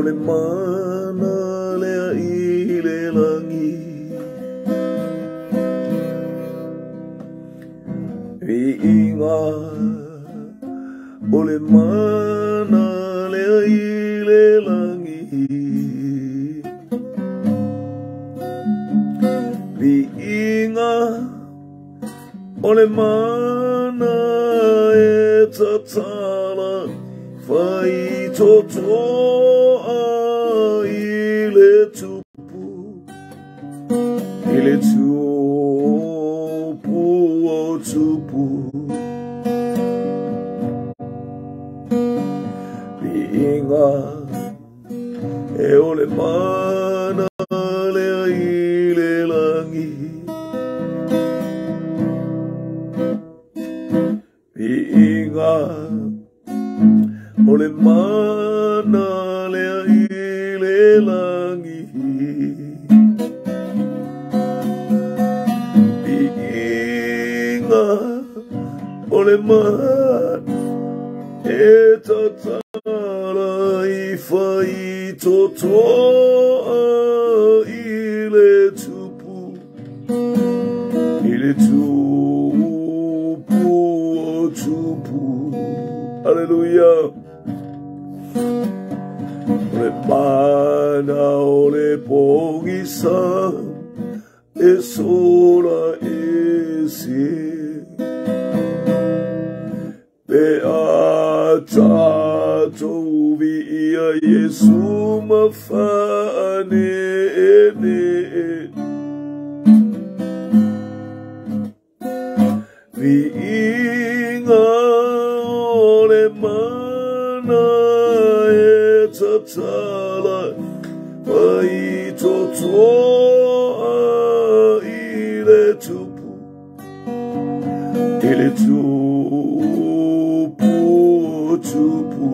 ole mana lea i le langi. Inga ole mana lea i le langi. Inga ole mana e tatala fai totoa i le tupu. I le tupu o tupu. Inga e ole mana lea i le langi. Inga ole mana lea i le langi. Inga ole mana e tatala i fai totoa i le tupu. I le tupu o tupu. Hallelujah. Ole mana ole pogisa e sola e si. Beata via Jesu mafane ene. Viinga ole mana e tatala vai totoa i le tupu. I le tupu tupu.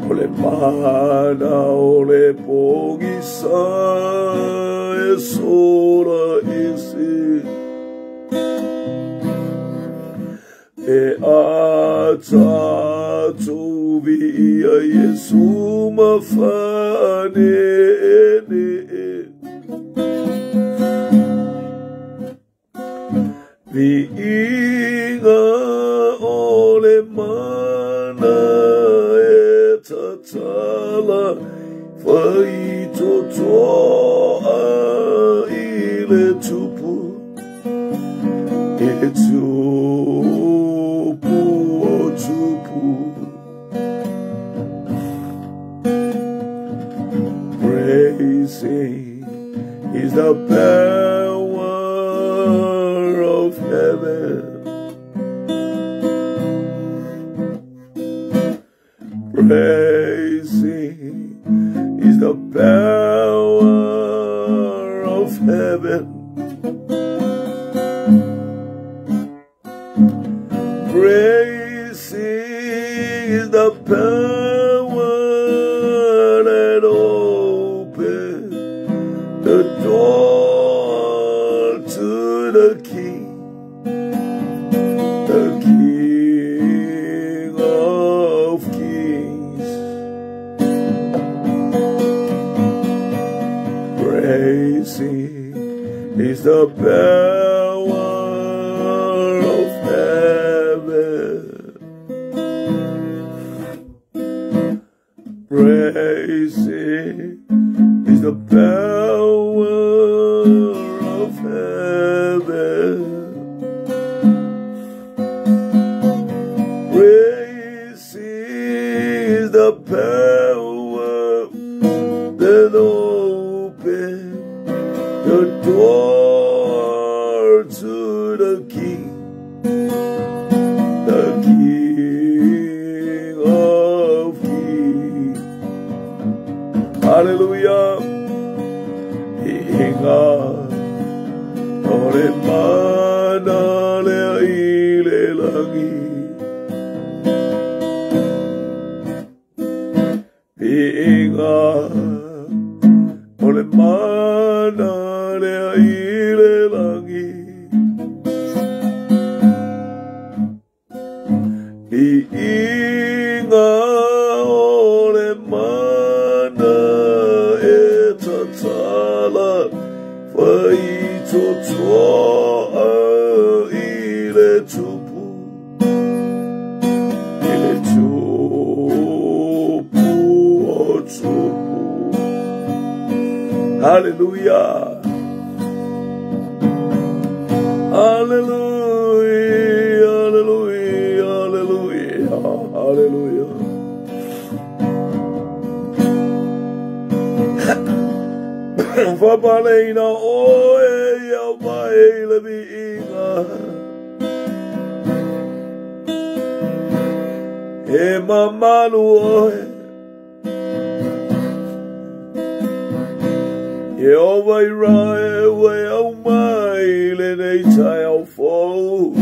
Ole mana ole pogisa e sola isi. Beata via Jesu mafane ene. Viinga ole mana e tatala fai totoa i le tupu. I le tupu o tupu. Praising is the power of heaven. Praising is the power of heaven. Praising is the power that opens the door to the King, the King of Kings. Praising is the power of heaven. Praising is the power of heaven. Praising is the power that opens the door to the King, the King of Kings. Hallelujah. Inga ole mana lea i le langi. Inga ole mana lea i le langi. Inga TUUTUU ile tupu Hallelujah. Hallelujah. Hallelujah. Hallelujah. Hallelujah. Fapaleina oe ya maele biinga. E mamalu oe. Jehovah Irae we au maile nei tai au fou.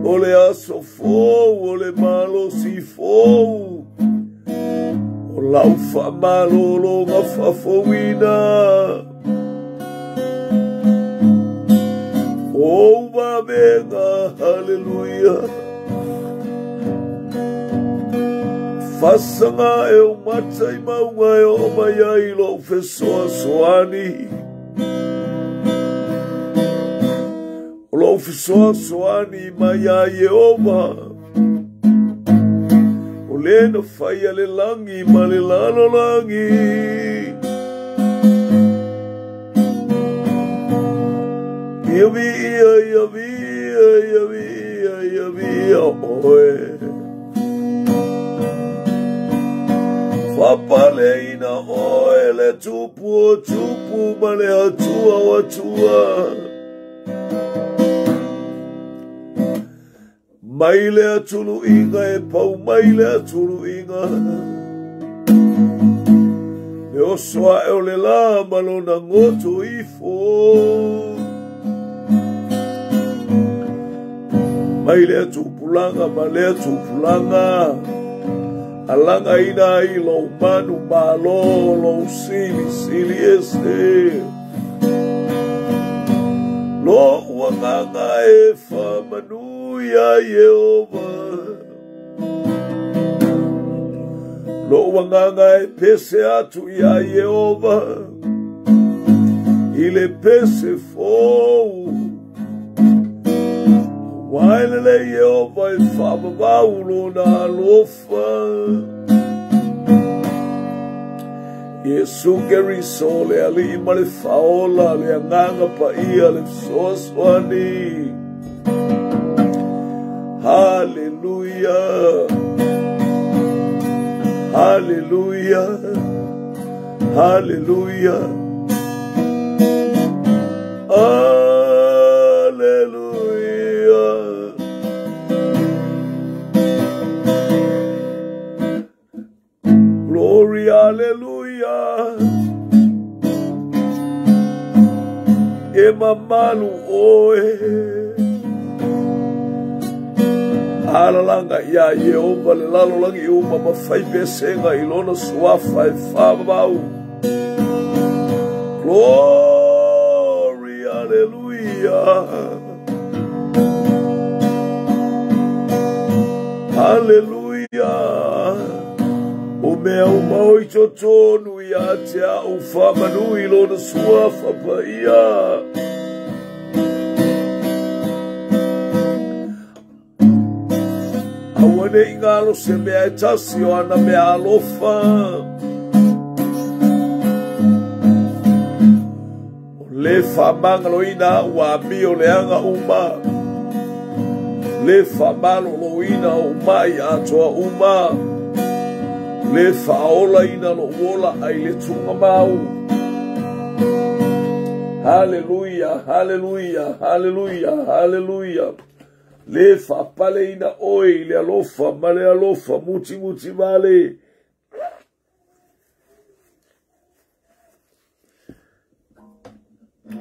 Ole aso fou, ole malo si fou. O lau fa malo lo nga fa fouina. O va venga, hallelujah. Fasanga e o matai maunga e o mai lo fesoa soani. O lo fesoa soani mai ai e oma. O le na fai ale langi ma le lalo langi. Iavi ia iavi ia iavi ia iavi oe. Fapaleina oe le tupu o tupu ma le atua o atua. Mai le atulu inga e pau mai le atulu inga. Me osoa e o le la malona ngoto ifo. Mai le atupulanga ma le atupulanga. Alanga ina i lo manu malo lo sili este. Lo wanganga e fa manuia Yehova. Lo wanganga e pese atu ya Yehova. Ile pese fou. Wailele Yehova e fa babaulo na alofa. Yesu geri sole ali male faola le anganga pa ia le soaswani. Hallelujah. Hallelujah. Hallelujah. Hallelujah. Glory, hallelujah. Emamalu oe. Alalanga ya Yehova le lalo langi uma mafai pesenga ilona suafa e fabau. Glory, hallelujah. Hallelujah. O mea o maoi totonu ia te a o whamanui lona suafa pa ia. Awane i ngalo se mea e tasi o ana mea alofa. O le whamangalo ina ua mi o leanga uma. Le whamalo lo ina o mai atoa uma. Le faola ina lo wola ai le tunga mau. Hallelujah, hallelujah, hallelujah, hallelujah. Le fa pale ina oi le alofa, male alofa, muti muti male.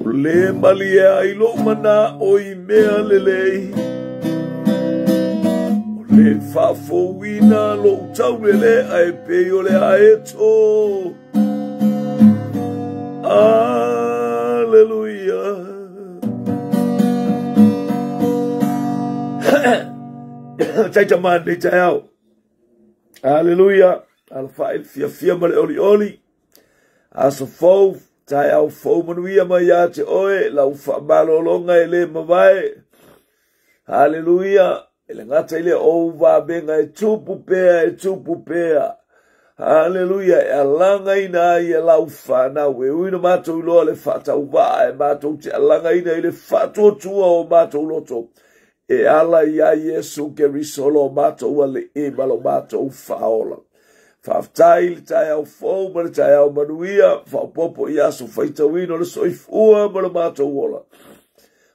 Le malia ilo mana oi mea lelei. Le fa fowina lo taulele ai peyo le aeto. Hallelujah. Chai chaman ni chao. Hallelujah. Alfa fia male oli oli. Aso fo tai au fo manuia mai a te oe lau whaamalolonga e le mawai. Hallelujah. Ele ngata ile o vabenga e tupu pea. Hallelujah. E alanga ina i e lau whana we uina mātou loa le whata uva e mātou te alanga ina i le whato tua o mātou loto. E ala ia Yesu ke risolo mātou a le e malo mātou whaola. Whaftai le tai au fau ma le tai au manuia. Whaupopo i aso whaitawino le soifua ma le mātou ola.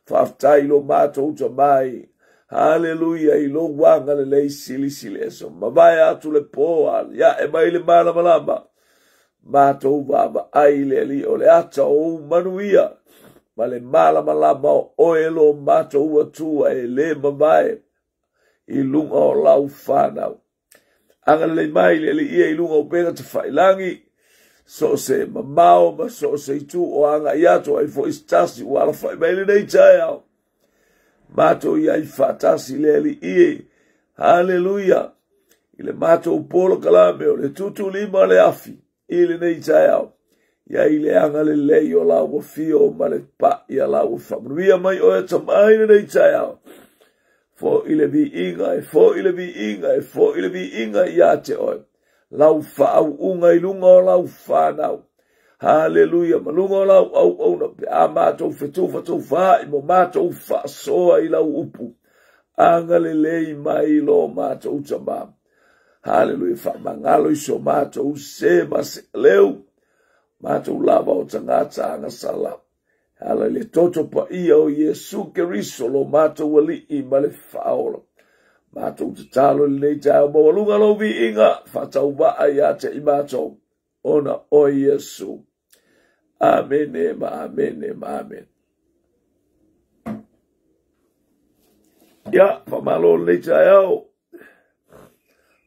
Whaftai lo mātou ta mai. Hallelujah, i lo wanga le lei sili eso. Mawai atu le poa, ya e mai le mana malama. Mātou wama ai le li o le ata o manuia. Ma le mala malama o e lo mātou atua e le mawai. I lunga o lau whanau. Anga le mai le li ia i lunga o pena te whailangi. So se mamao ma so se itu o anga iato ai fo istasi o ala whai mai le nei tai au. Mato ia i fatasi le li ie. Hallelujah. Ile mato polo kalame o le TUUTUU LIMA le AFI. Ile nei tai au. Ia ile anga le lei o la wa fio ma le pa ia la wa famruia mai o e tamai le nei tai au. Fo ile vi inga e fo ile vi inga e fo ile vi inga ia te oi. Lau whaau unga i lunga o lau whanau. Hallelujah. Malunga lau au na pe a mātou whetu wha i mo mātou wha soa i lau upu. Anga le lei mai lo mātou tama. Hallelujah. Wha mangalo i so mātou se mas leu. Mātou lava o tangata anga sala. Hallelujah. Toto pa ia o Yesu Keriso lo mātou wali i male whaola. Mātou te talo li nei tau mawalunga lo vi inga. Whatau wa ai ate i mātou. Ona o Yesu. Amen, amen, amen. Ya, pamalo le chayao.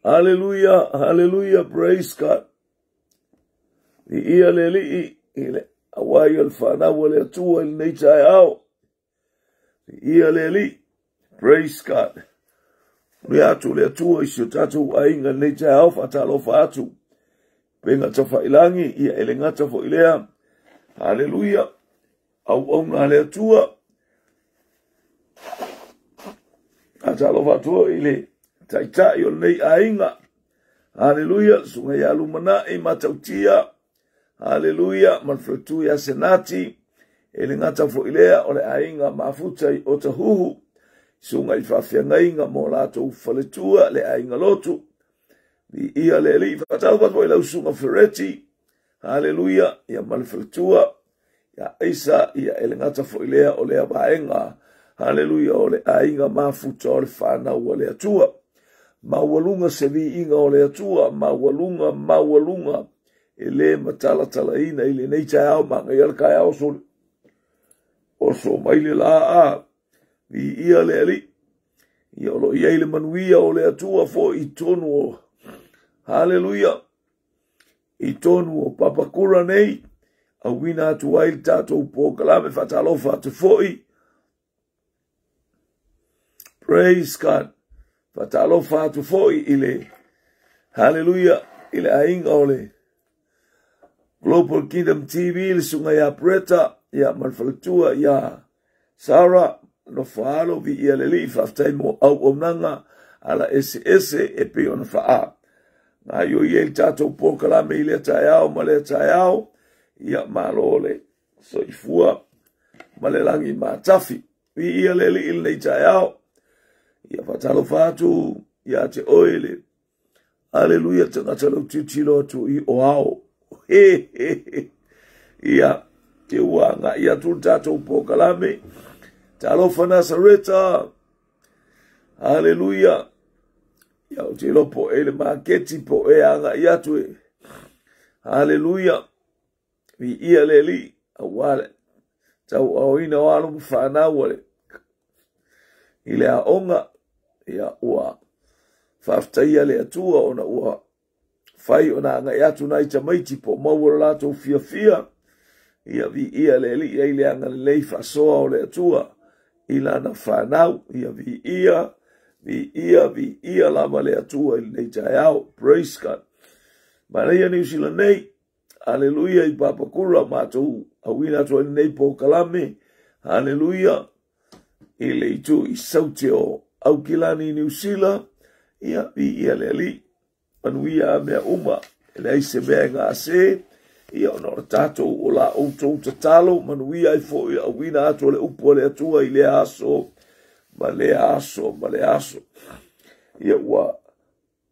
Hallelujah, hallelujah, praise God. Ia le li ile awai al fana wale tua le chayao. Ia le li, praise God. Riatu le tua isu tatu ainga le chayao fatalo fatu. Penga tafa ilangi ia elengata fo ilea. Hallelujah. Au na le tua. Atalo fatua ile taitai o nei ainga. Hallelujah. Sunga ya lumana e matautia. Hallelujah. Manfrutu ya senati. Elengata fo ilea o le ainga mafuta i otahuhu. Sunga i fafia inga mo lato ufaletua le ainga lotu. Ia le li fatau patwa ila usunga fereti. Hallelujah. Ia malfaltua. Ia isa ia elengata fo ilea o lea baenga. Hallelujah. O le ainga mafuta o le whana o lea tua. Mawalunga se vi inga o lea tua. Mawalunga. Ele matala ina ile neita au manga ia kai au so. Oso maile la a. Vi ia le li. Ia lo ia ile manuia o lea tua fo itonu o. Hallelujah. Itonu o papakura nei. A wina atu wail tato po kalame fatalofa atu foi. Praise God. Fatalofa atu foi ile. Hallelujah. Ile ainga ole. Global Kingdom TV ile sunga ya preta. Ya malfalatua ya Sarah. No faalo vi ia leli faftai mo au omnanga. Ala ese e peo na faa. Na yo ye tato po kalame ile tayao male tayao ia malole so ifua malelangi matafi ia leli ile tayao ia fatalo fatu ia te oile. Hallelujah. Tanga talo titilo tu i oao ia te wanga ia tu tato po kalame talo fanasareta. Hallelujah. Ya utilo po ele maketi po e anga iatue. Hallelujah. Vi ia leli awale. Tau awina walu mfana wale. Ile a onga ya ua. Fafta ia le atua ona ua. Fai ona anga iatu na ita maiti po mawala lato fia. Ia vi ia leli ia ile anga lei fasoa o le atua. Ila na fanau ia vi ia. Vi lama le atua il nei tai au. Praise God. Mana ia New Zealand nei. Haleluia I papakura mātou. Awina tua nei po kalame. Haleluia. I le itu I sauti o Aukilani New Zealand. Ia vi le ali. Manuia mea uma. Ele aise mea ngā se. Ia ona tātou o la outou tatalo. Manuia I fo I awina atu le upo le atua I le aso. Ma le aso. Ia ua.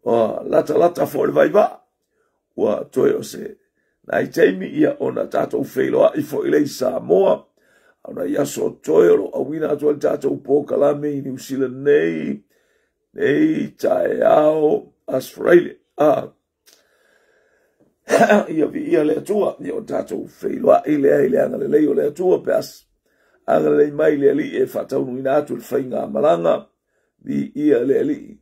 Lata fo le vaiva. Ua toe o se. Nai teimi ia ona tātou whailoa I fo I le Samoa. Ona ia so toe o awina atu le tātou po kalame I New Zealand nei. Nei tae ao Australia. Ia vi ia le atua. Ia o tātou whailoa I le anga le lei o le atua pe as. Anga le mai le ali e whataunu ina atu le whainga malanga. Vi ia le ali.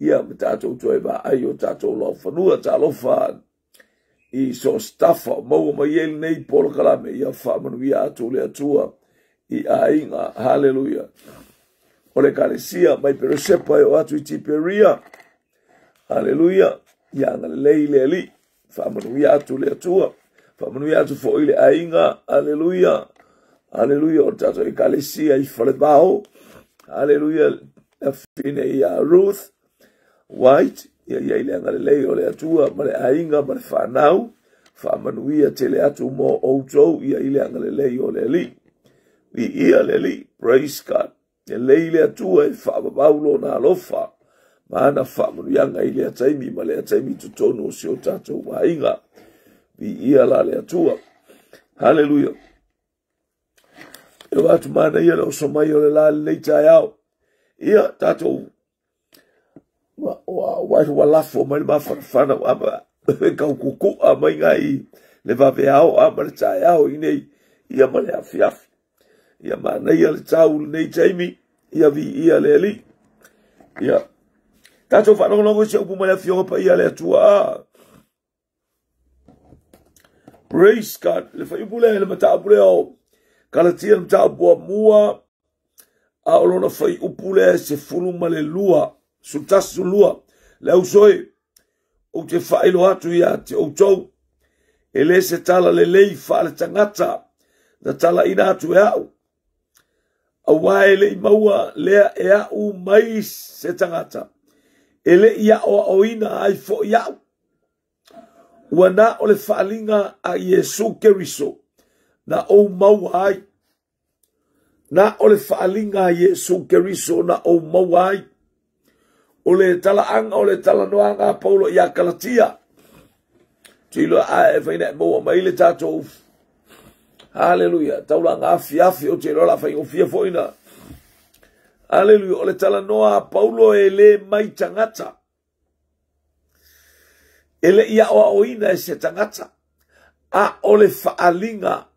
Ia me tātou toe ba ai o tātou lo whanua tā lofa. I so staffa maua mai ele nei polo kalame. Ia whamanu ia atu le atua. I a inga. Hallelujah. O le kalesia mai peresepa e o atu I tiperia. Hallelujah. Ia anga le lei le ali. Whamanu ia atu le atua. Whamanu ia atu fo ile a inga. Hallelujah. Hallelujah. O tātou I kalesia I whale bao. Hallelujah. A fine ia Ruth. White, ia ile anga lei o le atua, ma le ainga, ma le whanau, whamanuia te le atu mo outou, ia ile anga lei o le li. Vi ia le li, praise God, ia lei le atua e whamabaulo na alofa, ma ana whamanuianga ile ataimi, ma le ataimi tutonu o si o tātou ainga. Vi ia la le atua. Hallelujah. E watu mana ia le osomai o le la le tai au. Ia tātou wa lafo mai mawhanawhana ama kau kuku a mai ngai le vawe au ama le tae au I nei ia ma le afiafi ia ma nei le tau nei taimi ia vi ia le ali ia tato whanongonongo se upu mai a fionga pa ia le atua praise God le whaipule le mata apule au kalatia le mata apua mua a olona whai upule se fulu ma le lua Sultasu lua, le usoi, o te whaelo atu ia te outou, e le se tala le lei whaale tangata, na tala ina atu e au. A wae le I maua lea e au mai se tangata, e le ia o ina ai fo I au. Ua na o le whaalinga a Yesu Keriso, na o maua ai. Na o le whaalinga a Yesu Keriso, na o maua ai. O le tala anga o le tala noanga Paulo ia Kalatia. Tilo a e whaina e maua mai le tātou. Hallelujah. Taula ngā fiafi o te rola whaingo fia foina. Hallelujah. O le tala noa Paulo e le mai tangata. E le ia o oina e se tangata. A o le whaalinga.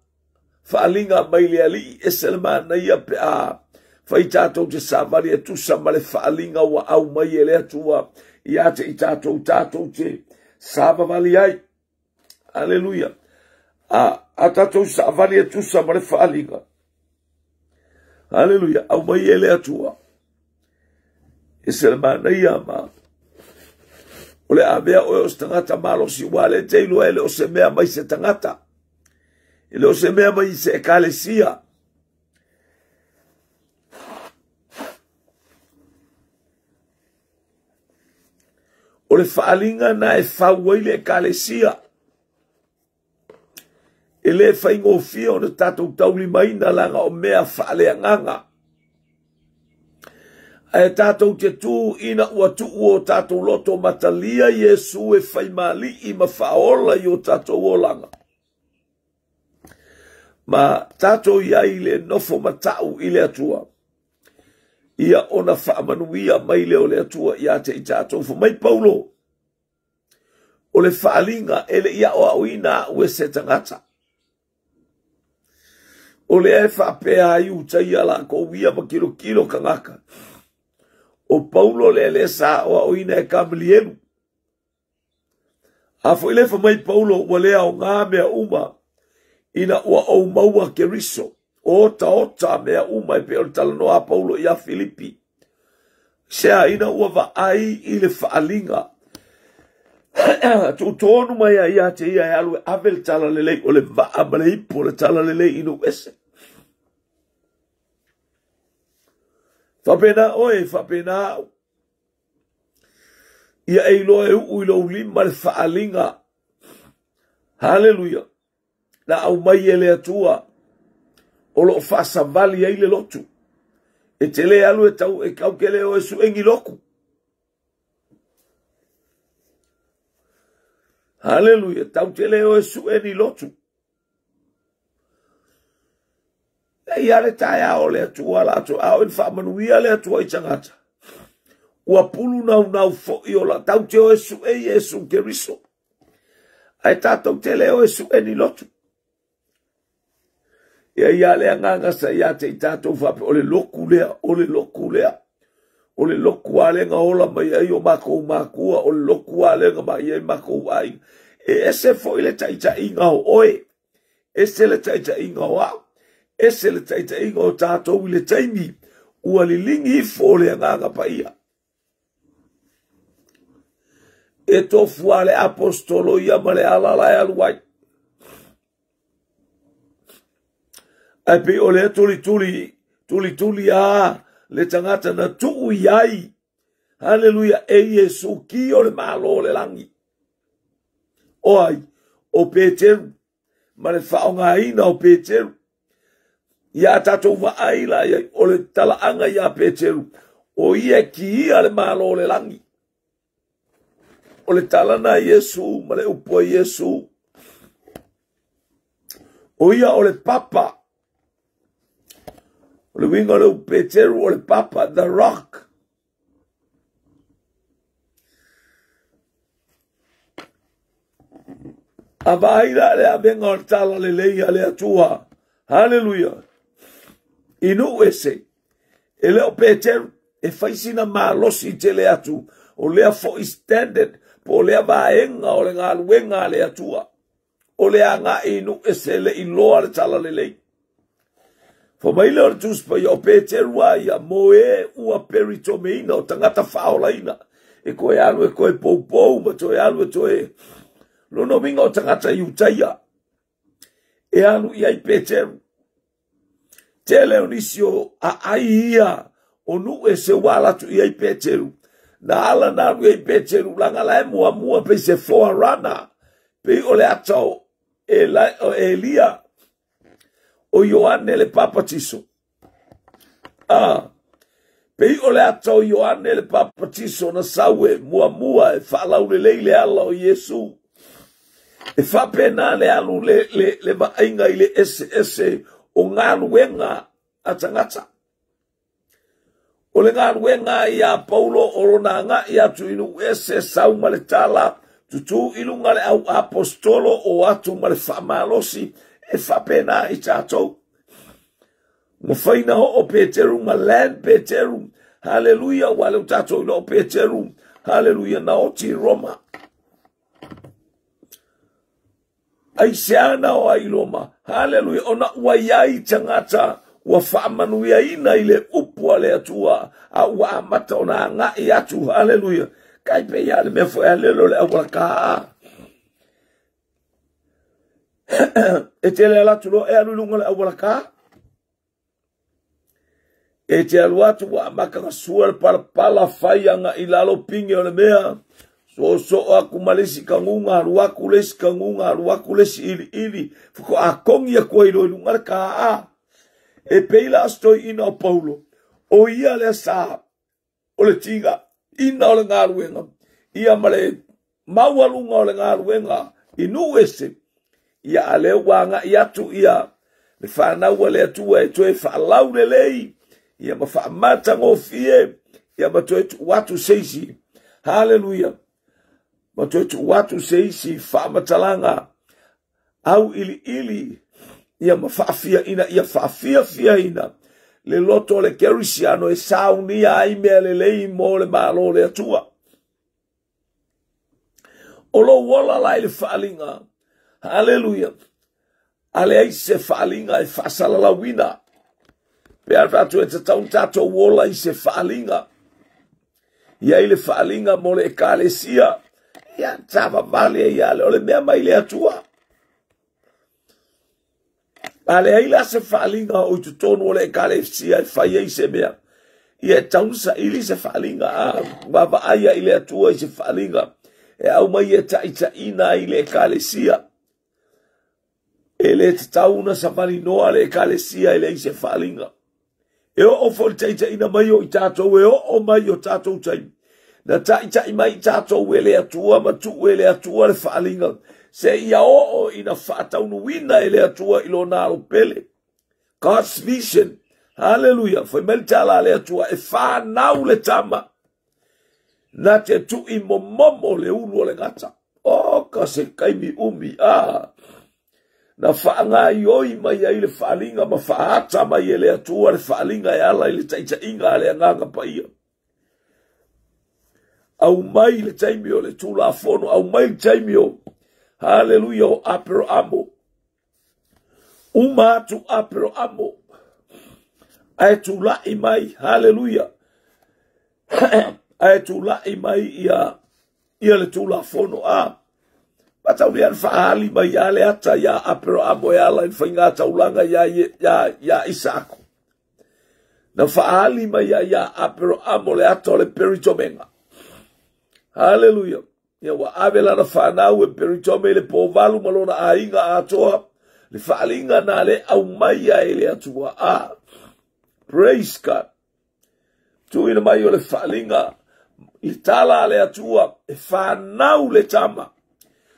Whaalinga mai le ali e se le mana ia pe a. Fai tātou te sāwari e tusa ma le whaalinga wa au mai e le atua ia te I tātou te sāwari ai. Hallelujah. A tātou sāwari e tusa ma le whaalinga. Hallelujah. Au mai e le atua. E se le mana ia ma. O le a mea o se tangata malo si wale teilu e le o se mea mai se tangata. E le o se mea mai se ekalesia. O le whaalinga na e whauai le kalesia. E le whaingo fia o na tātou tauli mai na langa o mea whaale anganga. E tātou te tū ina ua tuu o tātou loto matalia Yesu e whaimali I ma whaola I o tātou o langa. Ma tātou iai le nofo matau I le atua. Ia ona whaamanuia mai leo le atua ia te I tātou. Fo mai Paulo. O le whaalinga ele ia o auina ue se tangata. O le e whapea ai utai ala ko wia ma kilo kangaka. O Paulo le sa o auina e kamilienu. A fo ile fa mai Paulo wa lea o ngā mea uma. Ina ua o maua Keriso. Ota mea uma I pe o talanoa Paulo ia Filipi. Sea ina ua va ai I le whaalinga. Tu tonu mai ia te ia alu avel tala lele o le va bale ipo le tala lele inu ese. Fapena oe fapena ia eilo e uilo lima le faalinga. Hallelujah. Na au mai ele atua o lo fasavali ai le lotu. E te le alu e tau e kau ke leo e su engi loku. Hallelujah. Tau te leo e su engi lotu. E ia le tae ao le atua la atua ao en whamanuia le atua i tangata. Ua pulu nau fo i o la tau te o e su e Yesu Keriso. Ai tātou te leo e su engi lotu. Ia le anganga sa ia te tātou whape o le loku lea, o le loku lea. O le loku alenga ola mai ai o mako makua, o le loku alenga mai ai mako ai. E ese fo ile taita inga o oe. Ese le taita inga o au. Ese le taita inga o tātou ile taimi. Ua li lingi fo le anganga pa ia. E tofu ale apostolo ia ma le alala e aluai. Ai pe o le tuli a le tangata na tuu iai. Hallelujah. E Yesu ki o le malo le langi. O ai, o Peteru. Ma le whaonga ina o Peteru. Ia tatou wa aila o le talaanga ia Peteru. O ia ki ia le malo le langi. O le talana Yesu, ma le upo Yesu. O ia o le papa. O le winga le Peteru o le papa, the rock. A vaira le abenga o tala le leia le atua. Hallelujah. Inu ese. E leo Peteru e faisina malosi te le atu. O lea fo standard. Po lea vaenga o le ngā luenga le atua. O lea ngā inu ese le iloa le tala le leia. Fo mai leo le tuspa i o Peteru ia moe ua peritomeina o tangata whaolaina. E koe alu e koe poupou ma toe alu e toe. Lono minga o tangata iutaia. E alu ia i Peteru. Te leo nisio a ai ia o nu e se walatu ia i Peteru. Na ala na alu ia i Peteru langa lae mua pe se forerunner. Pe o le atao Elia. O Ioane le papatiso. Pei o le atau Ioane le papatiso na saue mua e whalau le leile ala o Yesu. E whapena le alu le mainga i le ese o ngā luenga a tangata. O le ngā luenga i a Paulo o rona ngā i atu inu ese sau ma le tala tutu ilunga le au apostolo o atu ma le whamalosi. E whapena i tātou. Mo whaina ho o Peteru, ma land Peteru. Hallelujah, wale o tātou ina o Peteru. Hallelujah, na o ti Roma. Ai seana o ai Roma. Hallelujah, ona ua iai tangata. Ua whaamanuia ina i le upua le atua. A ua amata ona ngā i atu. Hallelujah. Kai pe ia le mea fo e lelo le awala kaa. E te le alatu lo e alulunga le awala ka. E te alu atu wa amaka sua le pala whaianga i lalo pingi o le mea. So aku malesi kangunga, aluaku lesi kangunga, aluaku lesi ili. Fuko a kongi a kua ilo ilunga le ka a. E peila astoi ina o Paulo. O ia le sa. O le tiga. Ina o le ngā ruenga. Ia male maualunga o le ngā ruenga. Inu ese. Ia ale wanga i atu ia. Le whanau le atua e toe whalau le lei. Ia ma whaamata ngō fie. Ia ma toe tu watu seisi. Hallelujah. Ma toe tu watu seisi whaamatalanga. Au ili. Ia ma whaafia ina. Ia whaafia ina. Le loto le kerisiano e saunia ai mea le lei mo le malo le atua. Olo wala lai le whaalinga. Hallelujah. Ale ai se whaalinga e whaasalalawina. Pe arwatu e tatau tato wola i se whaalinga. Ia i le whaalinga mo le ekalesia. ia tava vale ia le ole mea mai le atua. Ale ai la se whaalinga o tu tonu ole kale fsia e whai ei se mea. Ia taunsa ili se whaalinga a wawa aia ile atua i se whaalinga. E au mai e taita ina ile kale sia. E le te tauna sa mani noa le kale sia ile i se whaalinga. E o fol taita ina mai o i tātou e o mai o tātou taimi. Na taita i mai tātou e le atua ma tu e le atua le whaalinga. Se ia o ina whaataunu wina e le atua ilo naro pele. God's vision. Hallelujah. Foi meltala le atua e whanau le tama. Na te tu i momomo le ulu o le gata. O ka se kaimi umi a. Na whaanga i oi mai ai le whaalinga ma whaata mai e le atua le whaalinga e ala i le taita inga le anganga pa ia. Au mai le taimi o le tula fono. Au mai le taimi o hallelujah o apero amo. Uma tu apero amo. Ai tu lai mai. Hallelujah. Ai tu lai mai ia le tula fono a. Matau ni an whaali mai ia le ata ia apero amo e ala in whainga taulanga ia Isako. Na whaali mai ia apero amo le ata o le peritomenga. Hallelujah. Ia wa avela na whanau e peritome le povalu malona a inga atoa. Le whaalinga na le au mai a ele atua a. Praise God. Tu ina mai o le whaalinga. I tala le atua e whanau le tama.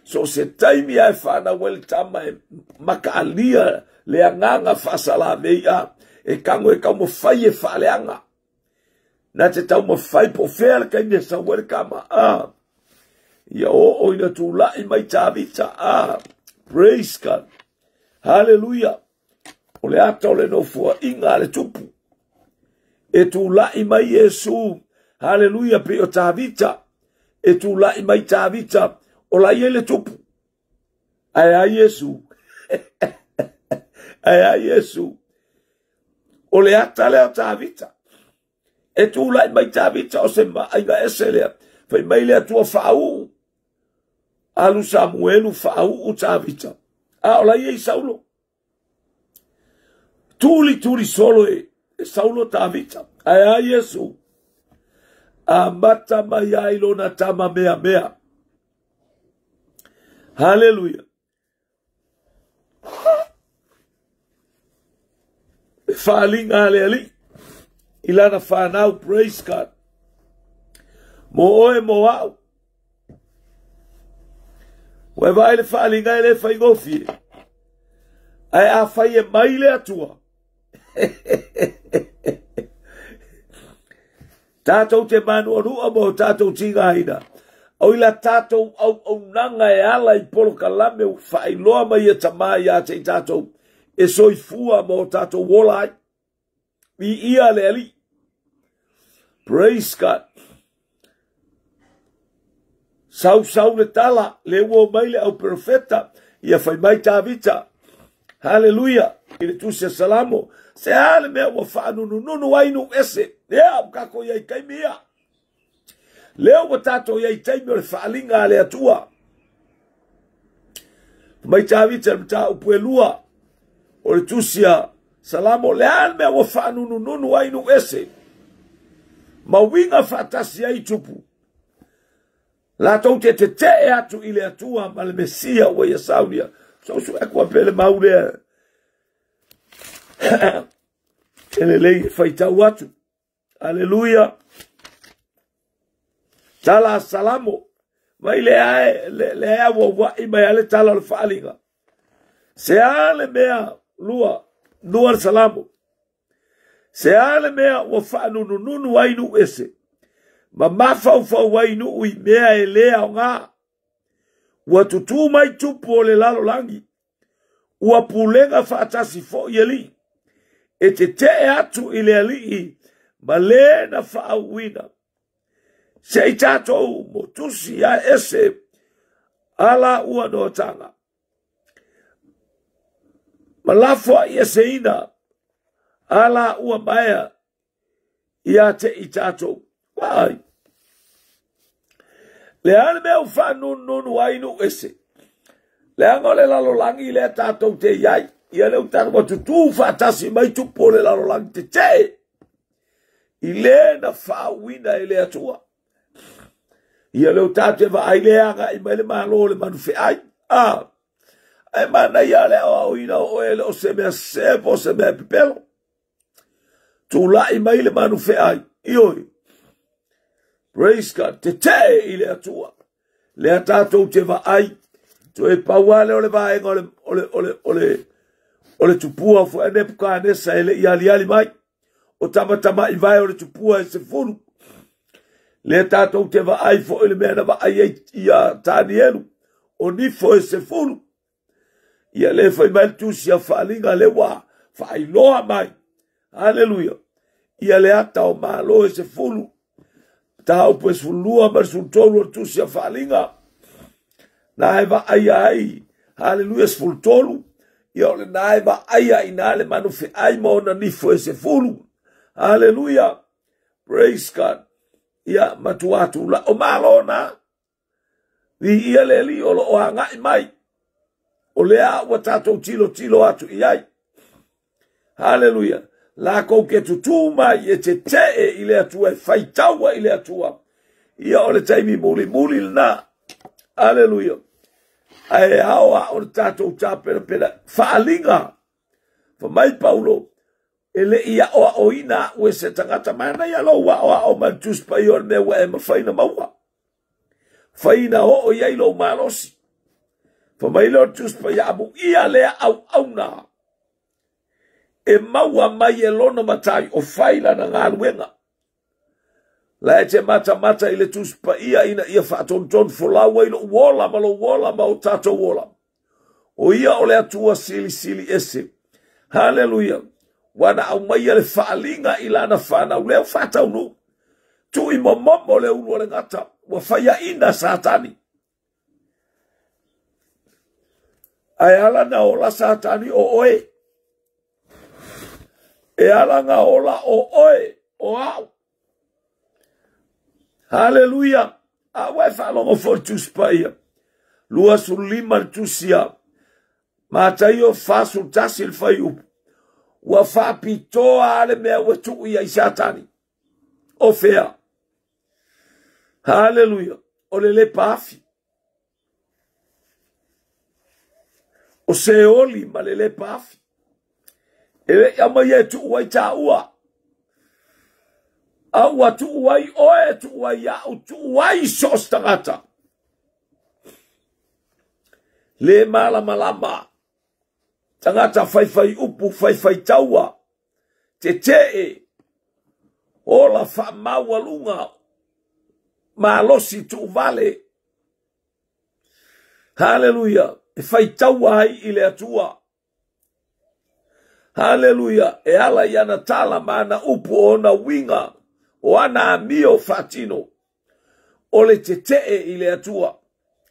So se taimi ai whanau le tama e makaalia le anganga whasala meia. E kango e kaumo whai e whaaleanga. Na te tau ma whai po whea le kaine sa wele kama a. Ia o ina tu lai mai tāwita a. Praise God. Hallelujah. O le ata o le nofua inga le tupu. E tu lai mai Yesu. Hallelujah. Pe o tāwita. E tu lai mai tāwita. O lai e le tupu. Ai a Yesu. Ai a Yesu. O le ata le o tāwita. E tu lai mai tāwita o se ma ainga ese lea. Fai mai lea tua whaau. Alu Samuelu whaau o tāwita. A ola i Saulo. Tuli solo e Saulo tāwita. Ai a Yesu. A mata mai ailo na tama mea. Hallelujah. Whaalinga ali. Ilana whanau, praise God. Mo oe mo au. Ue vai le whaalinga ele whaingofi. Ai a whai e mai le atua. Tātou te manu anua mo tātou tinga haina. Au ila tātou au nanga e ala I polo kalame u whailoa mai e tamai a te tātou. E soifua mo tātou wolai. Mi ia le ali. Praise God. Sau le tala, le ua mai le au profeta, ia whai mai tāwita. Hallelujah. I le tusia salamo. Se ale mea ua whaanunu ainu ese. Lea au kako iai kaimia. Leo wa tato iai taimi o le whaalinga le atua. Mai tāwita le mta upuelua. O le tusia salamo. Le ale mea ua whaanunu ainu ese. Ma winga whaatasi ai tupu. La tau te atu I le atua ma le Mesia wa ia saunia. So e kua pele maulea. Ele lei whaitau atu. Aleluia. Tala salamo. Mai le ae wai mai ale tala le whaalinga. Se ale mea lua. Nua le salamo. Se ale mea wa whaanunu ainu ese. Ma mafau wainu ui mea e lea o ngā. Ua tutu mai tupu o le lalo langi. Ua pulenga whaatasi fo I ali. E te atu I le ali ma le na whaauina. Se I tātou mo tusi a ese ala ua no tanga. Ma lafua I ese ina ala ua maea ia te I tātou. Wai. Le ale me u fa nun wainu ese. Le angole la lolangi le tatou te iai. Ia le utana wa tutu fa tasi mai tupo le la lolangi te te. I le na fa wina i le atua. Ia le utana te va ai le anga i mai le malo le manu fe ai. Ai mana ia le o ina o ele o se mea sepo se mea pipelo. Tu la i mai le manu fe ai. Ioi. Praise God. Te te i le atua. Le atatou te va ai. Tu e pauale o le vaenga o le tupua fu ene puka anesa ele i ali mai. O tamatama i vai o le tupua e se furu. Le atatou te va ai fo ele mea na va ai i a tani elu. O nifo e se furu. Ia le fai mai tusi a whaalinga le wā. Whai loa mai. Hallelujah. Ia le ata o malo e se fulu. Tahau pues fulua mar sultolu o tusi a whaalinga. Na hewa ai. Hallelujah se fultolu. Ia ole na hewa ai na le manu fe ai mo na nifo e se fulu. Hallelujah. Praise God. Ia matuatu la o malo na. Ia le li o lo o hangai mai. O lea wa tatou tilo atu i ai. Hallelujah. La kou ke tutu mai e te i le atua e whaitaua i le atua. Ia o le taimi muli na. Hallelujah. Ai hawa o le tatou pera. Whaalinga. Fa mai Paulo. Ele ia o ina ue se tangata mana ia lo wa o mantus pa i o me wa e mawhaina maua. Whaina o iai lo malosi. Fa mai lo tus pa ia abu ia lea au na. E maua mai e lona matai o whaila na ngā luenga. La e te mata i le tus pa ia ina ia whaatonton folaua ilo wola ma o tato wola. O ia o le atua sili ese. Hallelujah. Wana au mai le whaalinga ila na whanau leo whatau nu. Tu i momo le ulu le ngata. Wa whaia ina satani. Ai ala na ola satani o oe. E ala nga ola o oe. O au. Hallelujah. A wai whalongo for tuspaia. Lua su lima tusia. Matai o fasu tasil FIU. Wa whapitoa ale mea wetu ia i satani. O fea. Hallelujah. O le pafi. O se oli ma le pafi. E ama ye tu wai ta ua. Aua tu wai oe tu wai ya tu wai sostangata. Le malama. Tangata fai upu fai taua. Te ola fa mawalunga. Malosi tu vale. Hallelujah. E fai taua hai ile atua. Hallelujah. E ala yana tala mana upu ona winga. O ana amio fatino. Ole te ile atua.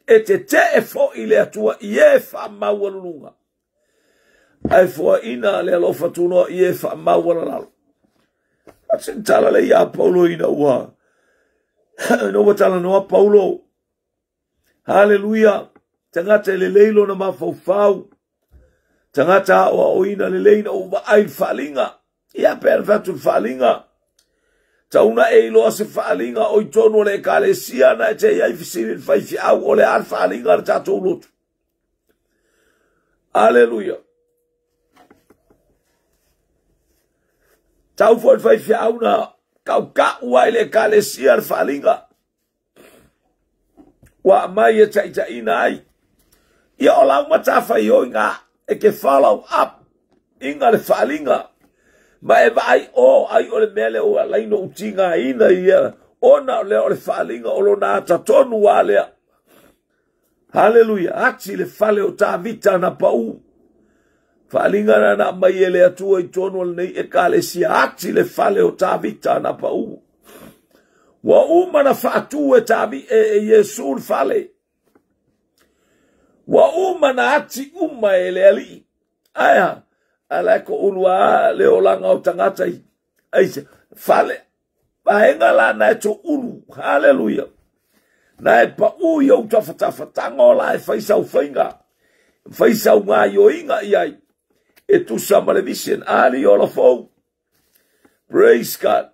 E te fo ile atua. Ie fa mawalunga. Ai fua ina le alofa tuno ie fa mawalalo. Atentala le ia Paulo ina ua. No watala noa Paulo. Hallelujah. Tangata le leilo na mafau. Tangata o ina le leina o ai falinga. Ia perfecto falinga. Tauna e loa se falinga o itono le kalesia na te ia fisiri fai au o le al falinga tato lutu. Hallelujah. Tau foi fai au na kauka ua le kalesia falinga. Wa mai e taitaina ai. Ia o lau matafa i oinga e ke follow up inga le falinga. Ma e vai ai o le mele o alaino utinga ina ia. Ona le o le falinga o lo nata tonu wa lea. Hallelujah. Ati le fale o ta vita na pau. Falinga na mai ele atua i tonu al nei e kalesia. Ati le fale o ta vita na pau. Wa uma na faatu e tabi e Yesu fale. Wa uma na ati uma ele ali. Aya. Ala ko ulua le olanga o tangata i. Aise. Fale. Pahenga la na eto ulu. Hallelujah. Na e pa ui au tawhatafatanga o la e whaisau whainga. Whaisau ngā ioinga iai. E tu samarevisen ali o la fau. Praise God.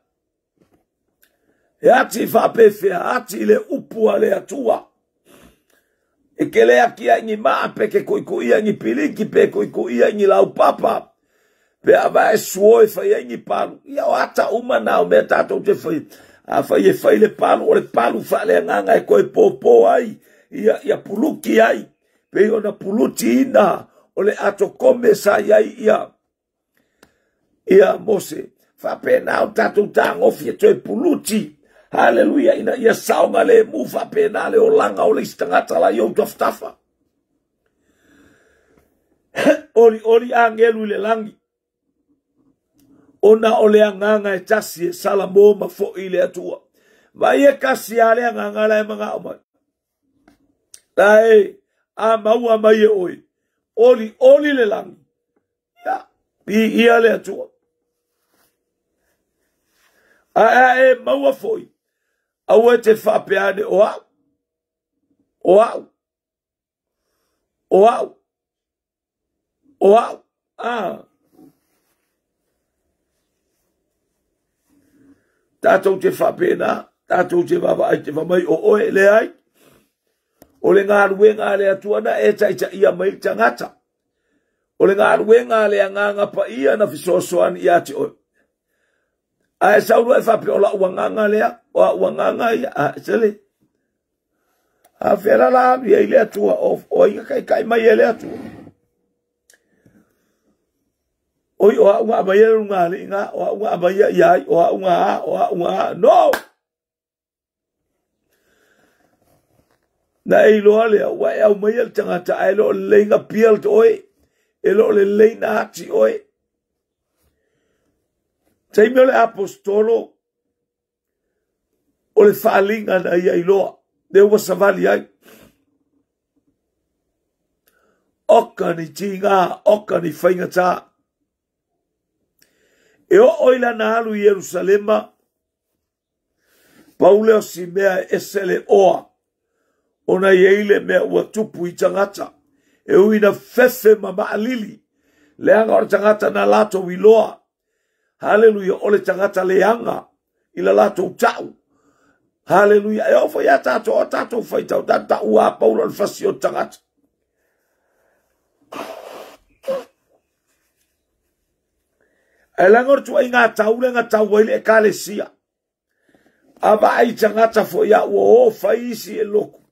E ati whapewhia, ati le upua le atua. E ke lea kia ingi maa pe ke koikoia ingi piliki pe koikoia ingi lau papa. Pe awa e suoi whai ingi palu. Ia o ata umanao mea tātou te whai. A whai e whai le palu o le palu wha le nganga e koe pōpō ai. Ia puluki ai. Pe o na puluti ina o le ato kome sa iai ia mose. Whapena o tātou tā ngofi e toi puluti. Hallelujah, ina ia saunga le mufa pena le o langa o le istangata la iau taftafa. Ori angelu le langi. Ona o le anganga e tasi e salamo ma fo i le atua. Vai e kasi a le anganga la e mga omai. La e, a maua mai e oi. Oli le langi. Ya, pi ia le atua. A e maua foi. Aue te whapeane o au. O au. O au. O au. Ah. Tātou te whapena. Tātou te wawai te wamai o oe le ai. O le ngā ruenga le atuana e taita ia mai tangata. O le ngā ruenga le anganga pa ia na fisosoan ia te oe. A e sauru e whape o la uanganga lea. O a uanganga ia. A sele. A whera la ia i lea tua. O inga kai mai e lea tua. Oi o a unga amai e runga le inga. O a unga amai e iai. O a unga a. O a unga a. No! Na e iloa lea. Wa e au mai e tangata. A e lo le leina piel to oi. E lo le leina hati oi. Taimeo le apostolo o le whaalinga na ia iloa. Le ua savali ai. Oka ni tinga, oka ni whaingata. E o oila na alu i Jerusalema. Pauleo si mea esele oa. Ona ieile mea ua tupu i tangata. E uina fefe ma maalili. Leanga o tangata na lato iloa. Hallelujah, ole tangata leanga ila lato tau. Hallelujah, e ofo ya tato o tato faitau tata ua paulo alfasi o tangata. E langor tua inga tau lenga tau waile e kalesia. Aba ai tangata fo ya ua o faisi e loku.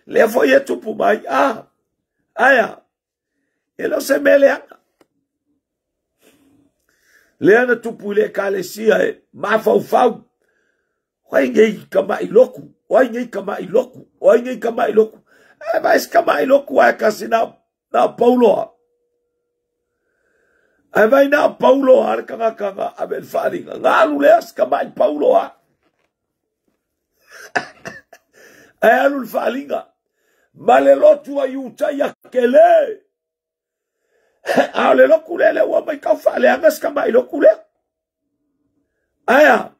Lea fo ya tupu mai, aya, e lo se meleanga. Leana tupu le kalesia e mafau. Wai ngei kama iloku. Wai ngei kama iloku. Wai ngei kama iloku. E mais kama iloku wa kasi na Paulo. E vai na Paulo har kanga abel faringa. Ngalu leas kama i Paulo ha. E alu faringa. Malelotu wa yuta ya kele. A le loku le ua mai kau wha le angas ka mai loku le. Aya.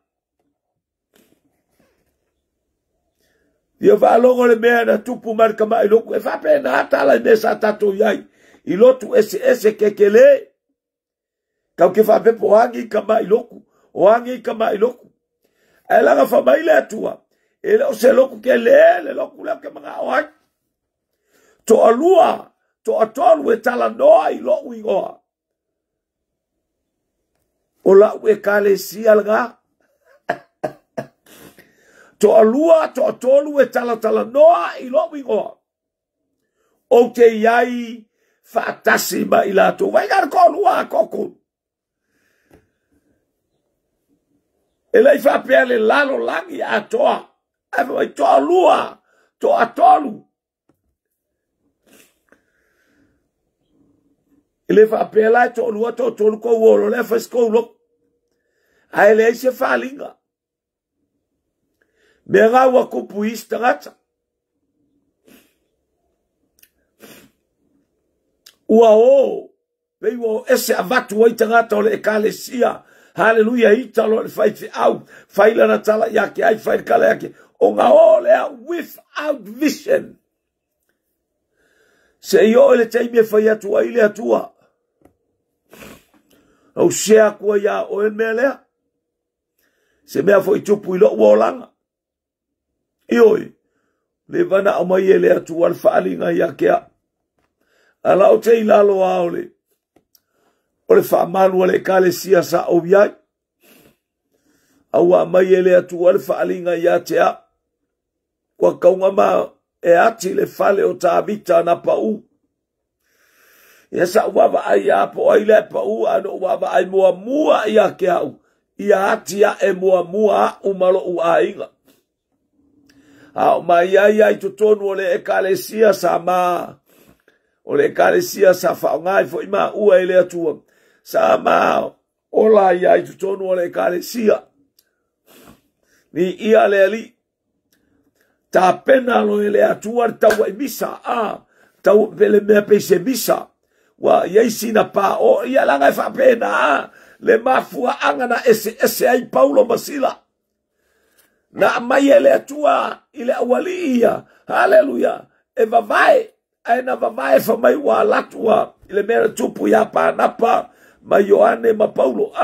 Ia wha alongo le mea na tupu mar ka mai loku. E wha pena atala i mesa tato iai. I lotu ese kekele. Kau ke wha pepo hangi ka mai loku. O hangi ka mai loku. E langa wha mai le atua. E leo se loku ke le loku leo ke mga oai. To alua. To atolu e tala noa i lo uingoa. O la ue kale sialga. To alua, to atolu e tala noa i lo uingoa. O te iai whaatasi ma i lato. Waigar konua koko. E lei whapea le lalo langi a toa. Ewa mai to alua, to atolu. Ele fa pela to lua to ko wolo le fa sko lo ai le se falinga me ga wa ko puista gata o veio esse avatu o itangata o le kalesia haleluya italo le fai au faila na tala yake ai fai kala yake o ngā olea without vision. Se i o ele teimi e whai atua i le atua. Au sea kua ia o e mea lea. Se mea fo i tupu i lo ua o langa. I oi, le vana o mai e le atua al whaalinga i a kea. Ala o te ilalo a ole. O le whaamanu le kale sia sa o viai. Aua mai e le atua al whaalinga i a tea. Kua kaunga maa e ati le fale o ta vita na pau. Ia sa uwawa ai a po ai le pau ano uwawa ai mua mua i a ke au. Ia ati a e mua mua umalo u a inga. Au mai ai ai tutonu o le ekalesia sa maa. O le ekalesia sa whaongai fo ima ua i le atua. Sa maa ola ai ai tutonu o le ekalesia. Ni ia le ali. Ta pena lo ele atua tau e misa tau pele mea peise misa wa yeisi na pa o ia langa e fa pena le mafua anga na ese ai Paulo Masila na mai ele atua ile awalia haleluya e vavai ai na vavai fa mai wa latua ile mera tupu ya pa napa mai Yohane ma Paulo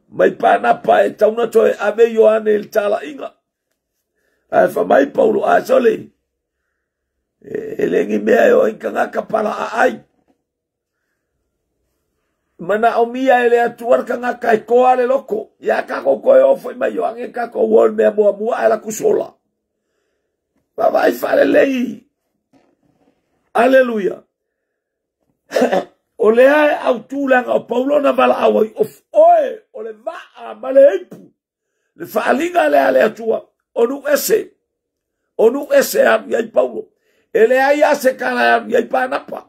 mai pa napa e tauna toe ave Yohane il tala inga. Ai fa mai Paulo a sole. Elengi mea yo inka kapala a ai. Mana o mia ele atuar kanga kai koa le loko. Ya kako koe ofo i mai yo ange kako wol mea mua mua ala kusola. Pa vai fale lei. Aleluya. O lea au tūlanga o Paulo na vala awai of oe o le maa ma le eipu. Le whaalinga le ale atua. Onu ese a yai Paulo. Ele ai ase kala a yai panapa.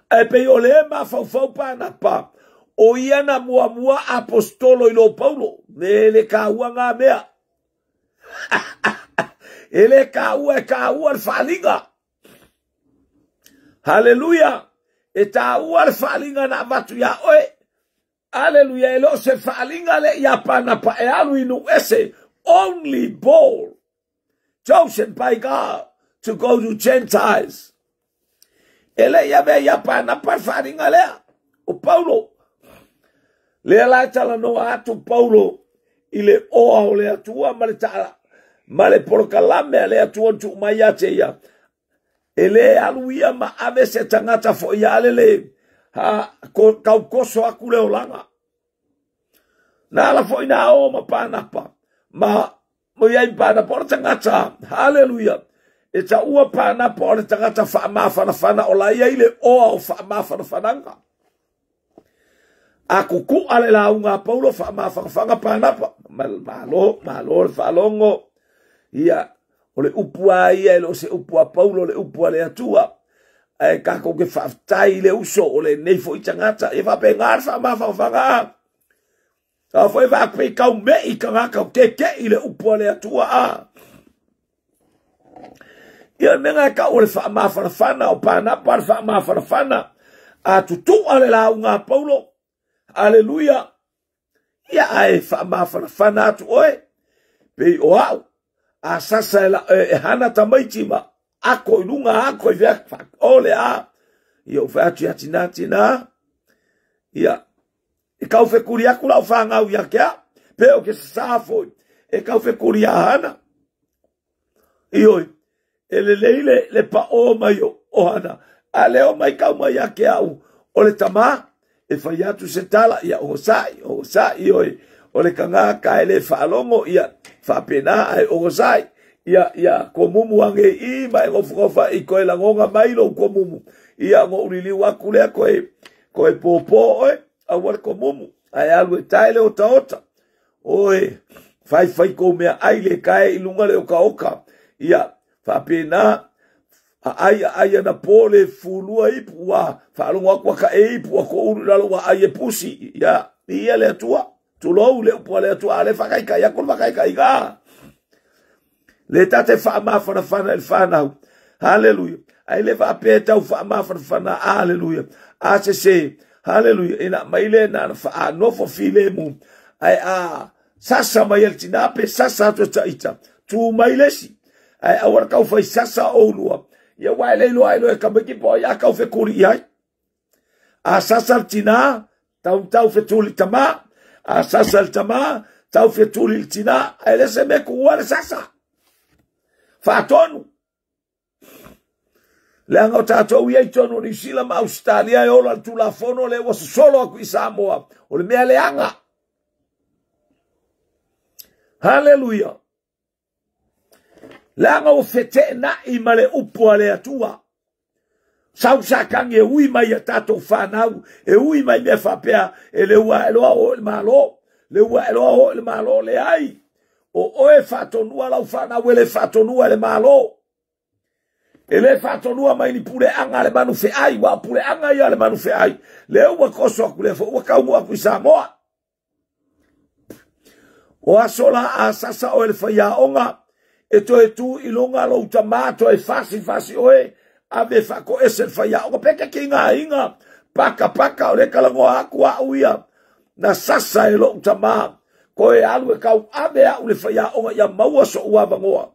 E pe o le ma fau panapa. O ia na mua apostolo i lo Paulo. Ne ele ka ua ngā mea. Ele ka ua al whalinga. Haleluya. E ta ua al whalinga na vatu ya oe. Hallelujah, elo se whaalinga le ia panapa e alu inu ese, only Paul, chosen by God to go to Gentiles. Ele ia me ia panapa whaalinga lea, o Paulo. Lea lai tala noa atu Paulo, ile oa o le atua, ma le porokalame le atua tu mai ate ia. Ele alu ia ma ave se tangata fo ia alele, kau koso aku leo langa. Na ala foi na o ma panapa. Ma mo yai panapa o tangata. Hallelujah. E ta ua panapa o tangata wha o la ile o wha whananga. Aku ku ale la unga Paulo wha panapa. Malo whalongo. Ia o le upua ia lo se upua Paulo le upua le atua. E kako ke whaftai le uso o le neifo i tangata. E whapengar wha. Sa foi va pe kau me i kanga kau ke i le upua le atua Ia nenga ka o le wha o panapa le wha a tutu ale la unga Paulo. Aleluia. Ia ai wha atu oe. Pe o au. A sasa e hana tamaitima. Ako i lunga ako i vea ole Ia o whaatu ia tina. Ia. E kau fe kuria kula o whangau ia kia. Pe o ke safoi. E kau fe kuria hana. Ioi. Ele leile le pa o mai o hana. A leo mai kau mai ia kia au. O le tama. E whai atu se tala ia o sai ioi. O le kanga ka ele whaalongo ia. Whapena ai o sai. Ia ko mumu ange i mai ngofa i koe langonga mai lo ko mumu. Ia ngo urili waku lea koe popo oe. Awar ko mumu. Ai alu e taile o taota. Oe. Fai ko mea aile kae ilunga leo ka oka. Ia. Whapena. Aia na pole fulua ipu wa. Whaalonga kwa ka e ipu wa ko uru lalo wa aie pusi. Ia. Ia lea tua. Tulou leo pua lea tua. Ale whakaika. Ia kul whakaika iga. Le tate whaamawhana el whanau. Hallelujah. Ai le whaapetau whaamawhana. Hallelujah. Ase se. Hallelujah. Ina maile na whaanofo file mu. Ai Sasa mai el tina pe sasa to taita. Tu mai lesi. Ai awar kau fai sasa olua. Ia wai leilo ai lo e kamiki po ia kau fe kuri ai. A sasa tina tau fe tuli tama. A sasa tama tau fe tuli tina. Ai lese me kuare sasa. Fatonu. Leanga o tātou ia i tono ni sila ma Australia e ola tu la fono le was solo aku i Samoa. O le mea leanga. Hallelujah. Leanga o fete na i male upua le atua. Sau sakangi e ui mai a tātou whanau. E ui mai mea whapea e le ua eloa o le malo. Le ua eloa o le malo le ai. O oe whatonua lau whanau e le whatonua le malo. Ele fatonua mai ni pule anga le manu fe ai wa pule anga ia le manu fe ai le ua koso aku le fo ua kaumu aku i Samoa o asola a sasa o ele faya onga e to e tu ilonga lo tamato e fasi oe ave fako ese faya onga peke kinga inga paka o le kalango aku a uia na sasa e lo tama ko e alu e kau ave a le faya onga ia maua so ua vangoa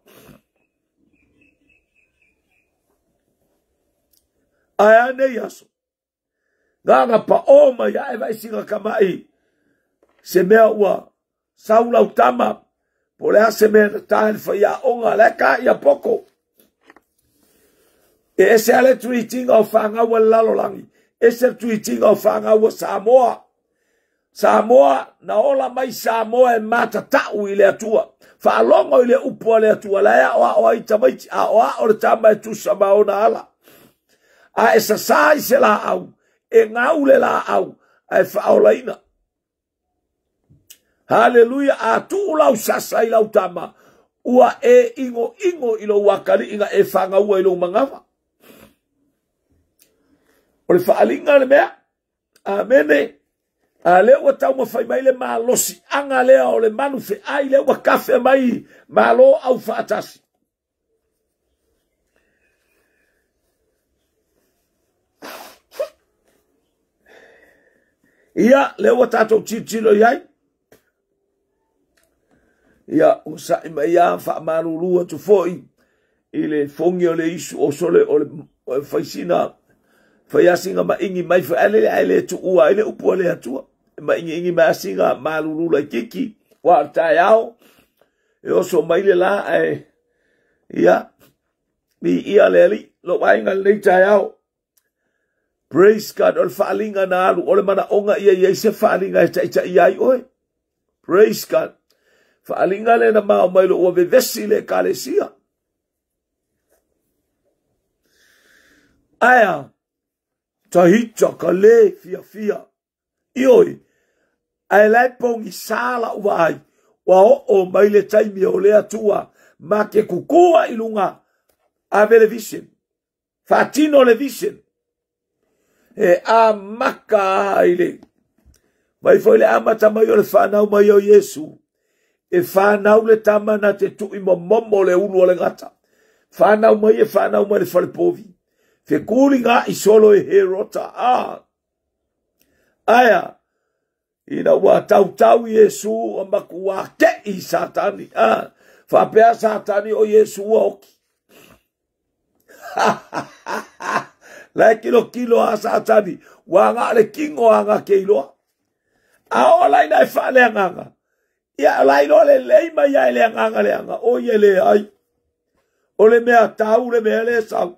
ai ane yaso. Nganga pa oma ya e vai singa kamai. Se mea ua saula utama. Polea se mea taen faya onga leka ia poko. E ese ale tuitinga o whanga ua lalolangi. Ese tuitinga o whanga ua Samoa. Samoa na ola mai Samoa e mata tau i le atua. Whaalongo i le upua le atua. Lea oa i tamaiti a oa o le tama e tusa maona ala. A esa sai se la au, e ngau le la au, a e whaolaina. Hallelujah, a tu lau sasa i lau tama, ua e ingo i lo wakari inga e whanga ua i lo mangawa. O le whaalinga le mea, amene, a leo wa tau mawhai mai le maa losi, anga lea o le manu fe ai leo wa kafe mai, maa lo au whaatasi. Ia, leo tatou titilo iai. Ia, o sa ima ia wha marurua tu foi. I le fongi o le isu o sole o le whaisina. Whaiasinga ma ingi mai wha ele tu ua ele upua le atua. Ma ingi ma asinga marurula kiki. Wa artai ao. E oso mai le la e. Ia. Mi ia le ali. Lo wainga le tai ao. Praise God, ol whaalinga na alu, ole mana onga ia se whaalinga e taita iai oe. Praise God. Whaalinga le na mao mailo ua vevesi le kalesia. Aya, tahita ka le fia. Ioi, ai lai pongi sala ua ai, wa o maile taimi o le atua, ma ke kukua ilunga a television. Fatino le vision. E a maka aile. Mai foi le amata mai o le whanau mai o Yesu. E whanau le tama na te tui momo le ulu o le ngata. Whanau mai le whalepovi. Fe kuri ngā i solo e he rota. Aya. Ina ua tau Yesu o maku wā ke i satani. Whapea satani o Yesu o oki. Lai kilo a satani. Wanga le kingo anga ke iloa. A o lai na e wha le anganga. Ia lai no le leima ia le anganga le anga. O ye le ai. O le mea tau le mea le sau.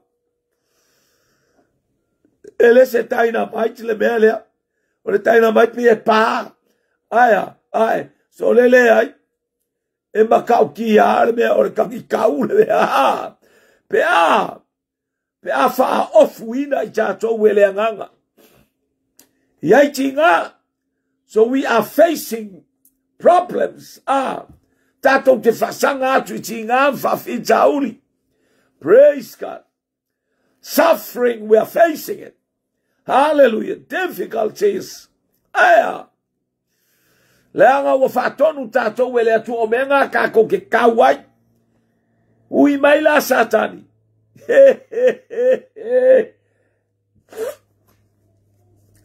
Ele se taina maiti le mea lea. O le taina maiti e pā. Ai. So le ai. E makau ki a le mea o le kangi kau le mea. Pe a wha ofu ina I tātou e le anganga. Iai tinga. So we are facing problems. Tātou te whasanga atu I tinga whawhita uri. Praise God. Suffering, we are facing it. Hallelujah. Difficulties. Aya. Leanga wa whatonu tātou e le atu o menga kako ke kawai. Ui mai la satani.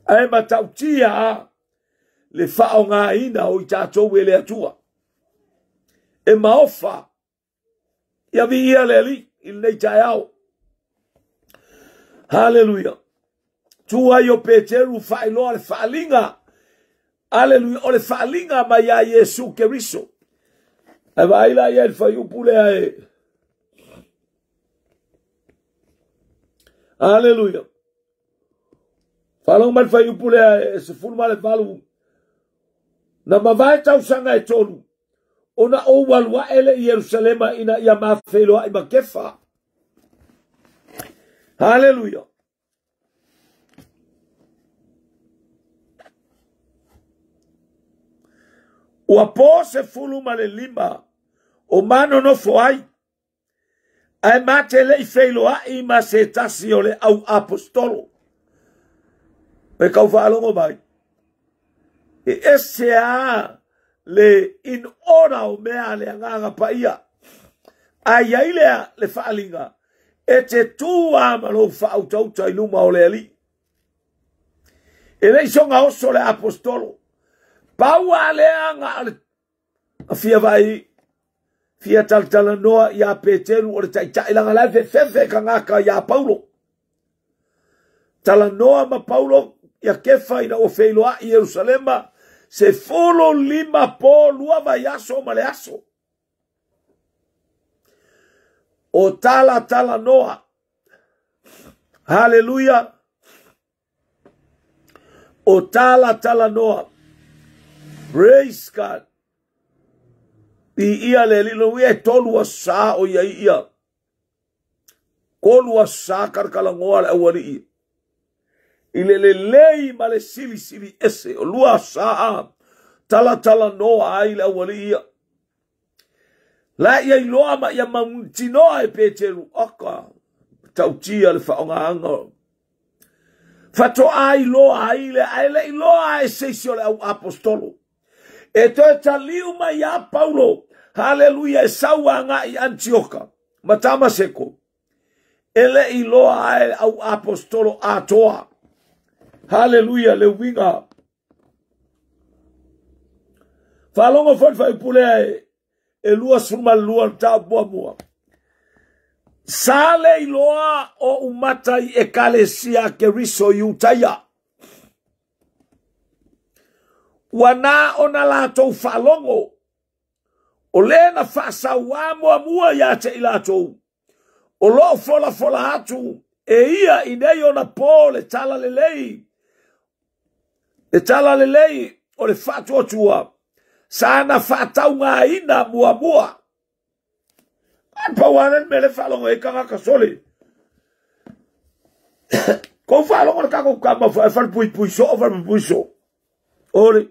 Ai matautia le whaonga ina o I tātou e le atua. e maofa ia vi ia le ali il nei taiao. Hallelujah. Tua yo Peteru failo le falinga. Hallelujah. O le falinga ma ia Yesu Keriso. E vai la ia il FIU pule ae. Hallelujah. Falong mal FIU pule ae se fulma le falu. Na mavai tau sanga e tolu. Ona o walwa ele Yerusalema ina ia mafelo ai makefa. Hallelujah. O apose fuluma le lima. O mano no foai. Ai mate le I felo ai ma se tasi o le au apostolo. Pe kau whaalongo mai. E ese a le in ora o mea le anganga paia. Ai ai le whaalinga. E te tua malo whautauta I luma o le ali. E rei songa oso le apostolo. Paua le anga a fia vai. Fia taltala noa ia Peteru o le taitailanga lai fefe ka ngaka ia Paulo. Tala noa ma Paulo ia kefa ina o feiloa I Yerusalema. Se folo lima po lua vai aso ma le aso. O tala noa. Hallelujah. O tala noa. Praise God. I ia le lilo ia tolua sa o ia. Kolua sa karkalangoa le awari ia. Ile le lei ma le sili ese. O lua sa tala noa ai le awari ia. La ia iloa ma ia mamutinoa e Peteru. Aka. Tautia le whaonga. Fato ai loa ai le iloa e seisio le au apostolo. E toi taliu ma ia Paulo. Hallelujah e saua nga I Antioka. Matama seko. Ele iloa ai au apostolo atoa. Hallelujah le winga. Falongo fon fai pule e lua suma lua ta boa mua. Sale iloa o umata I ekalesia Keriso Utaya. Wana ona lato falongo. O lena fasa wamo mua ya te ilato. O lo fola hatu. E ia ineyo na po le tala lelei. Le tala lelei o le fatu otua. Sana fatau nga ina mua. Pa wanen me le falongo e kanga kasole. Ko falongo le kako kama fal pui so. Ore.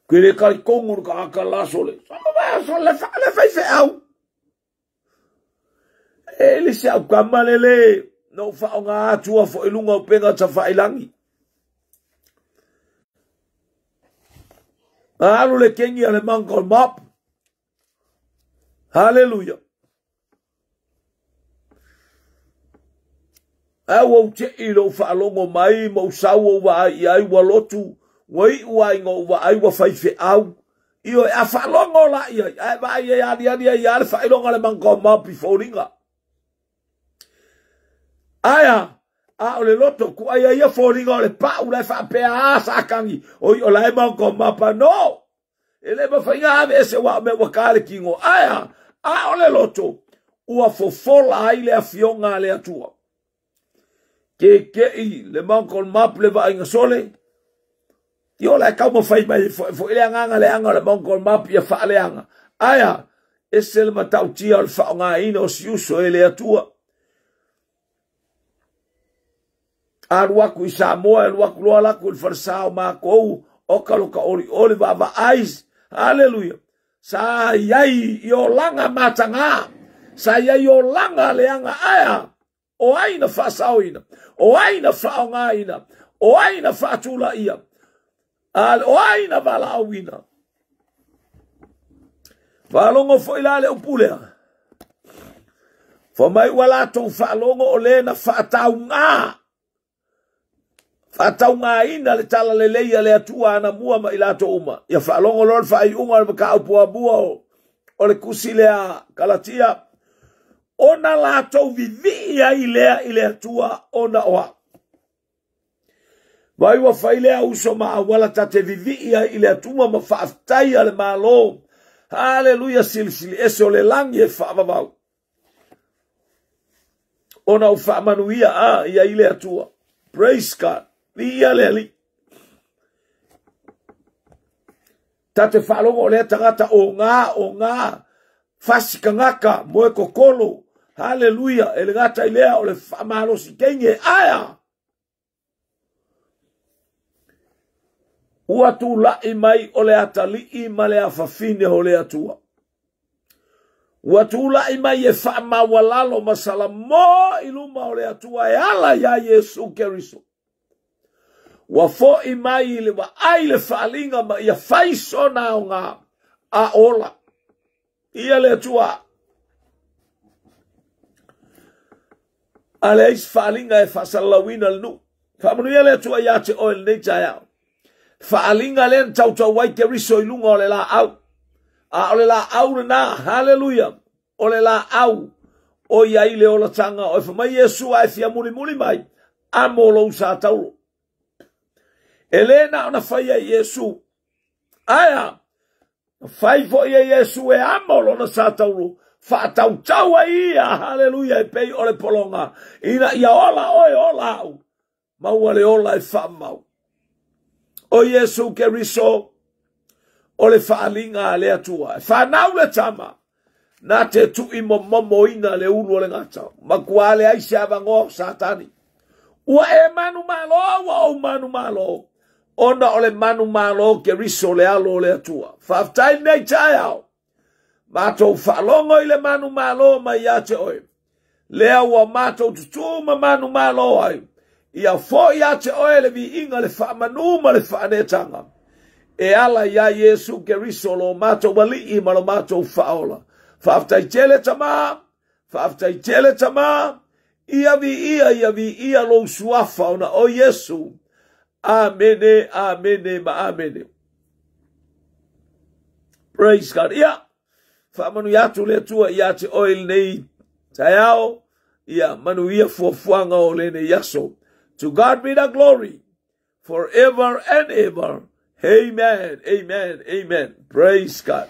Kere kai kongur ka lasole. So le fai fe au. Ele se au kama lele. No fa nga atua fo ilunga penga ta fa ilangi. Alu le kengi ale manko map. Hallelujah. Awo te ilo fa longo mai mo sawo wa ai walotu. Wai wai ngo wa ai wa fai fe au. Io a fa longo la ia. Ai ba ia le fa longo le manko map foringa. Aya. A ole loto ku ai ia foringa le pa u le fa pe a sakangi. O la manko map no. Ele ba fa ia ese wa me wa kale kingo. Aya. A ole loto. Ua fofola ai le afionga le atua. Ke le manko map le va inga sole. Yo la ka mo fai mai fo ile anga le manko map ia fa le anga. Aya. Ese le matautia al fa nga ino siuso ele atua. Arwaku Samoa arwaku lola ku farsao ma ko o kaloka ori va ais. Hallelujah. Sa yai yo langa matanga. Sa yai yo langa leanga aya. O aina fa sauina. O aina fa ongaina. O aina fa tula ia. O aina vala awina. Falongo fo ilale upulea. Fo mai wala to falongo o lena fa taunga. Fataunga ina le tala le leia le atua ana mua ma ilato uma. Ia falongo lor fa iunga le ka upua bua o le kusilea Galatia. Ona latou vivia ilea tua ona oa. Vai wa failea uso maawala tate vivia ilea tua ma faaftai ale malo. Hallelujah silisili ese o le langi e faavavau. Ona u faamanuia ia ilea tua. Praise God. Ia leli. Tate whaalongo o lea tangata o ngā fasikangaka moe kokolo. Hallelujah. Ele ngata ilea o le whamalo si kenge aya. Ua tu lai mai o le atalii ma le afafine o le atua. Ua tu lai mai e whamawalalo masala mo iluma o le atua e ala ya Yesu Keriso. Wa fo I mai le wa ai le whaalinga ma ia whaiso na o ngā a ola. Ia le tua. Ale is whaalinga e whasalawina nu. Whamanu ia le tua ia te oil nei tai au. Whaalinga le tautau wai Keriso I lunga o le la au. A o le la au na, hallelujah. O le la au. O ia I le ola tanga o e whamai Yesu ai fia muli mai. A molo sa taulo. Elena ona faya Yesu. Aya. Fai fo ia Yesu e amolo na sataulu. Fa tau ia. Hallelujah. E pei ole polonga. Ina ia ola oe ola au. Mau ale ola e fa mau. O Yesu Keriso. Ole faalinga ale atua. Fa nau le tama. Na te tu I momo ina le ulu ole ngata. Makuale aisi avango satani. Ua e manu malo. Ua o manu malo. Ona ole manu malo Keriso le alo le atua. Whaftai nei tai au. Matou whalongo I le manu malo mai ate oi. Lea ua matou tutu ma manu malo ai. Ia fo ate oi le vi inga le whamanu ma le whaanetanga. E ala ia Yesu Keriso lo matou wali ma lo matou whaola. Whaftai tele tama. Whaftai tele tama. Ia vi ia lo suafa ona o Yesu. Amene, amene, ma amene. Praise God. Ia. Whamanu yatu le tua ia te oil nei taiao. Ia manu ia fuafuanga o le ne yaso. To God be the glory. Forever and ever. Amen, amen, amen. Praise God.